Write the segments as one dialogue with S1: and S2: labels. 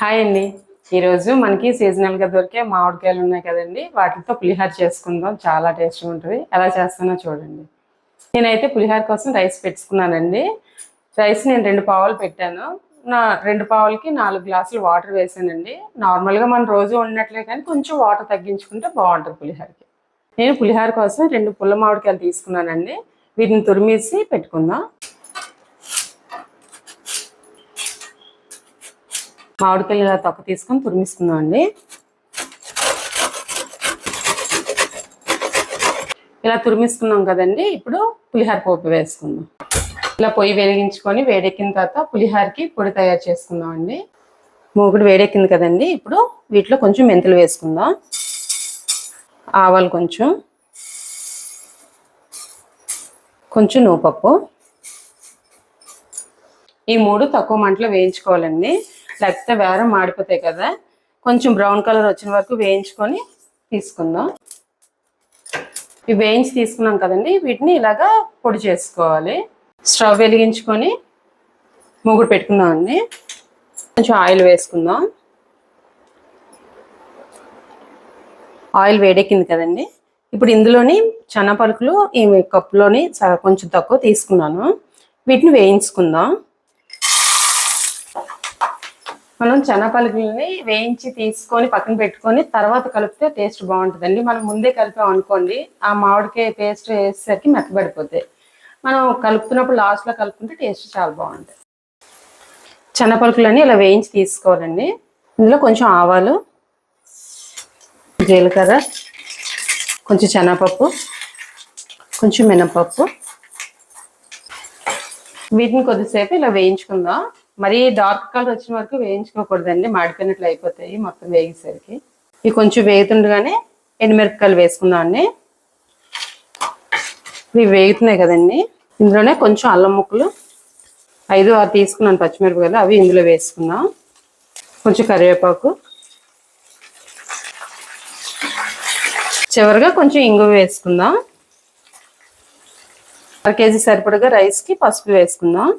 S1: Hi అండి. ఈరోజు మనకి సీజనల్గా దొరికే మామిడికాయలు ఉన్నాయి కదండి, వాటితో పులిహోర చేసుకుందాం. చాలా టేస్ట్గా ఉంటుంది. ఎలా చేస్తానో చూడండి. నేనైతే పులిహోర కోసం రైస్ పెట్టుకున్నానండి. రైస్ నేను 2 పావులు పెట్టాను. నా 2 పావులకి 4 గ్లాసులు వాటర్ వేసానండి. నార్మల్గా మనం రోజు వండినట్లే కానీ కొంచెం వాటర్ తగ్గించుకుంటే బాగుంటుంది పులిహోరకి. నేను పులిహోర కోసం 2 పుల్ల మామిడికాయలు తీసుకున్నానండి. వీటిని తురిమేసి పెట్టుకుందాం. మామిడికాయలు ఇలా తొక్క తీసుకొని తురిమిస్తున్నాం అండి. ఇలా తురిమిస్తున్నాం కదండి. ఇప్పుడు పులిహోర పోపు వేసుకుందాం. ఇలా పొయ్యి వెలిగించుకొని వేడెక్కిన తర్వాత పులిహోరకి పొడి తయారు చేసుకుందాం అండి. మూగుడు వేడెక్కింది కదండి. ఇప్పుడు వీటిలో కొంచెం మెంతులు వేసుకుందాం, ఆవాలు కొంచెం నువ్వుపప్పు. ఈ 3 తక్కువ మంటలో వేయించుకోవాలండి, లేకపోతే వేరం మాడిపోతాయి కదా. కొంచెం బ్రౌన్ కలర్ వచ్చిన వరకు వేయించుకొని తీసుకుందాం. ఇవి వేయించి తీసుకున్నాం కదండి, వీటిని ఇలాగా పొడి చేసుకోవాలి. స్టవ్ వెలిగించుకొని మూగుడు పెట్టుకుందాం అండి. కొంచెం ఆయిల్ వేసుకుందాం. ఆయిల్ వేడెక్కింది కదండి. ఇప్పుడు ఇందులోని శనగపలుకులు ఈ కప్పులోని కొంచెం తక్కువ తీసుకున్నాను. వీటిని వేయించుకుందాం. మనం శనగపలుకులని వేయించి తీసుకొని పక్కన పెట్టుకొని తర్వాత కలిపితే టేస్ట్ బాగుంటుందండి. మనం ముందే కలిపాం అనుకోండి, ఆ మామిడికాయ పేస్ట్ వేసేసరికి మెత్తబడిపోతాయి. మనం కలుపుతున్నప్పుడు లాస్ట్లో కలుపుకుంటే టేస్ట్ చాలా బాగుంటుంది. శనగపలుకులని ఇలా వేయించి తీసుకోవాలండి. ఇందులో కొంచెం ఆవాలు, జీలకర్ర, కొంచెం శనగపప్పు, కొంచెం మినపప్పు. వీటిని కొద్దిసేపు ఇలా వేయించుకుందాం. మరీ డార్క్ కలర్ వచ్చిన వరకు వేయించుకోకూడదండి, మాడిపోయినట్లు అయిపోతాయి మొత్తం వేగేసరికి. ఇవి కొంచెం వేగుతుండగానే ఎండుమిరపకాయలు వేసుకుందాం అండి. ఇవి వేగుతున్నాయి కదండి. ఇందులోనే కొంచెం అల్లం ముక్కలు 5-6 తీసుకున్నాను, పచ్చిమిరపకాయలు, అవి ఇందులో వేసుకుందాం. కొంచెం కరివేపాకు, చివరిగా కొంచెం ఇంగువ వేసుకుందాం. 1 కేజీ సరిపడగా రైస్కి పసుపు వేసుకుందాం.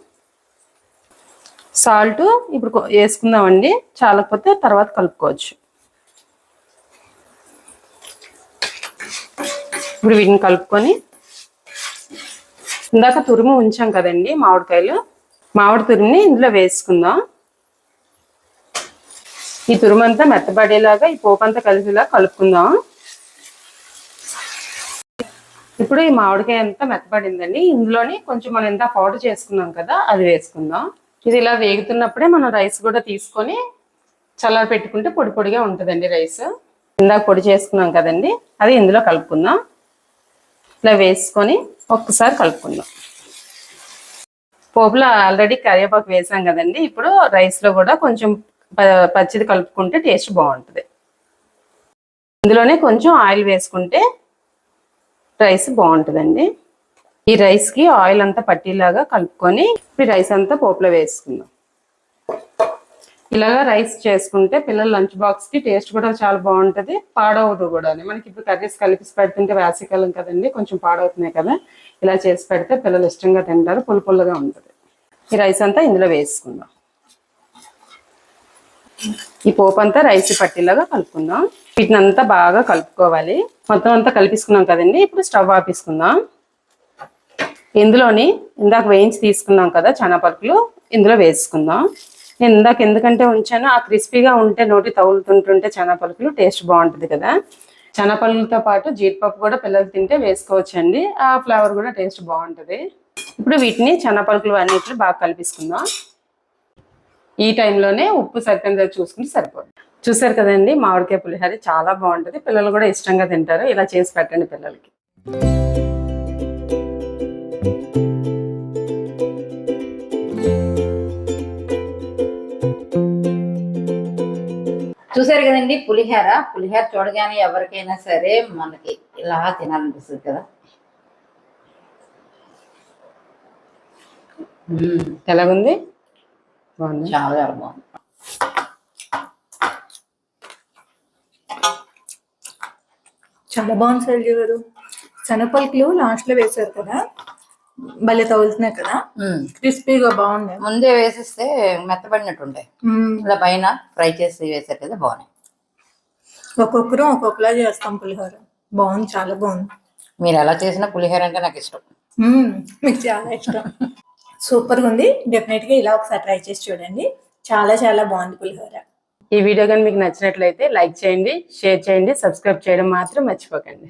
S1: సాల్ట్ ఇప్పుడు వేసుకుందామండి, చాలకపోతే తర్వాత కలుపుకోవచ్చు. ఇప్పుడు వీటిని కలుపుకొని ఇందాక తురుము ఉంచాం కదండి మామిడి తురుముని ఇందులో వేసుకుందాం. ఈ తురుమంతా మెత్తబడేలాగా ఈ పోపు అంతా కలిసేలా కలుపుకుందాం. ఇప్పుడు ఈ మామిడికాయ అంతా మెత్తబడిందండి. ఇందులోని కొంచెం మనం ఎంత పౌడర్ చేసుకున్నాం కదా, అది వేసుకుందాం. ఇది ఇలా వేగుతున్నప్పుడే మనం రైస్ కూడా తీసుకొని చల్లారి పెట్టుకుంటే పొడి పొడిగా ఉంటుందండి రైస్. ఇందాక పొడి చేసుకున్నాం కదండి, అది ఇందులో కలుపుకుందాం. ఇలా వేసుకొని ఒక్కసారి కలుపుకుందాం. పోపులో ఆల్రెడీ కరివేపాకు వేసాం కదండి. ఇప్పుడు రైస్లో కూడా కొంచెం పచ్చిది కలుపుకుంటే టేస్ట్ బాగుంటుంది. ఇందులోనే కొంచెం ఆయిల్ వేసుకుంటే రైస్ బాగుంటుందండి. ఈ రైస్కి ఆయిల్ అంతా పట్టేలాగా కలుపుకొని ఈ రైస్ అంతా పోపులో వేసుకుందాం. ఇలాగా రైస్ చేసుకుంటే పిల్లల లంచ్ బాక్స్కి టేస్ట్ కూడా చాలా బాగుంటుంది, పాడవదు కూడా. మనకి ఇప్పుడు కర్రీస్ కలిపి పెడుతుంటే వేసవికాలం కదండి, కొంచెం పాడవుతున్నాయి కదా. ఇలా చేసి పెడితే పిల్లలు ఇష్టంగా తింటారు, పులుపులుగా ఉంటుంది. ఈ రైస్ అంతా ఇందులో వేసుకుందాం. ఈ పోపు అంతా రైస్ పట్టేలాగా కలుపుకుందాం. వీటిని అంతా బాగా కలుపుకోవాలి. మొత్తం అంతా కలిపిసుకున్నాం కదండి. ఇప్పుడు స్టవ్ ఆపేసుకుందాం. ఇందులోని ఇందాక వేయించి తీసుకున్నాం కదా శనగపలుకులు, ఇందులో వేసుకుందాం. నేను ఇందాక ఎందుకంటే ఉంచానో, ఆ క్రిస్పీగా ఉంటే నోటి తగులుతుంటుంటే శనగపలుకులు టేస్ట్ బాగుంటుంది కదా. శనగపలుకులతో పాటు జీడిపప్పు కూడా పిల్లలు తింటే వేసుకోవచ్చండి, ఆ ఫ్లేవర్ కూడా టేస్ట్ బాగుంటుంది. ఇప్పుడు వీటిని శనగపలుకులు అన్నిటిని బాగా కలిపిసుకుందాం. ఈ టైంలోనే ఉప్పు సరిపోయిందో చూసుకుంటే సరిపోతుంది. చూసారు కదండి, మామిడికాయ పులిహోర చాలా బాగుంటుంది, పిల్లలు కూడా ఇష్టంగా తింటారు. ఇలా చేసి పెట్టండి పిల్లలకి.
S2: చూసారు కదండి పులిహోర చూడగానే ఎవరికైనా సరే మనకి ఇలా తినాలనిపిస్తుంది కదా.
S1: ఎలాగుంది?
S2: బాగుంది, చాలా బాగుంది.
S3: చాలా బాగుంది శైలజ గారు. శనగపలుకులు లాస్ట్లో వేశారు కదా, భలే తగులుతున్నాయి కదా, క్రిస్పీగా బాగున్నాయి.
S2: ముందే వేసిస్తే మెత్తబడినట్టుండే, ఇలా పైన ఫ్రై చేసి వేసారు కదా బాగున్నాయి.
S3: ఒక్కొక్కరు ఒక్కొక్కలా చేస్తాం పులిహోర. బాగుంది, చాలా బాగుంది.
S2: మీరు ఎలా చేసినా పులిహోర అంటే నాకు ఇష్టం.
S3: మీకు చాలా ఇష్టం. సూపర్గా ఉంది. డెఫినెట్ గా ఇలా ఒకసారి ట్రై చేసి చూడండి. చాలా చాలా బాగుంది పులిహోర.
S1: ఈ వీడియో కానీ మీకు నచ్చినట్లయితే లైక్ చేయండి, షేర్ చేయండి, సబ్స్క్రైబ్ చేయడం మాత్రం మర్చిపోకండి.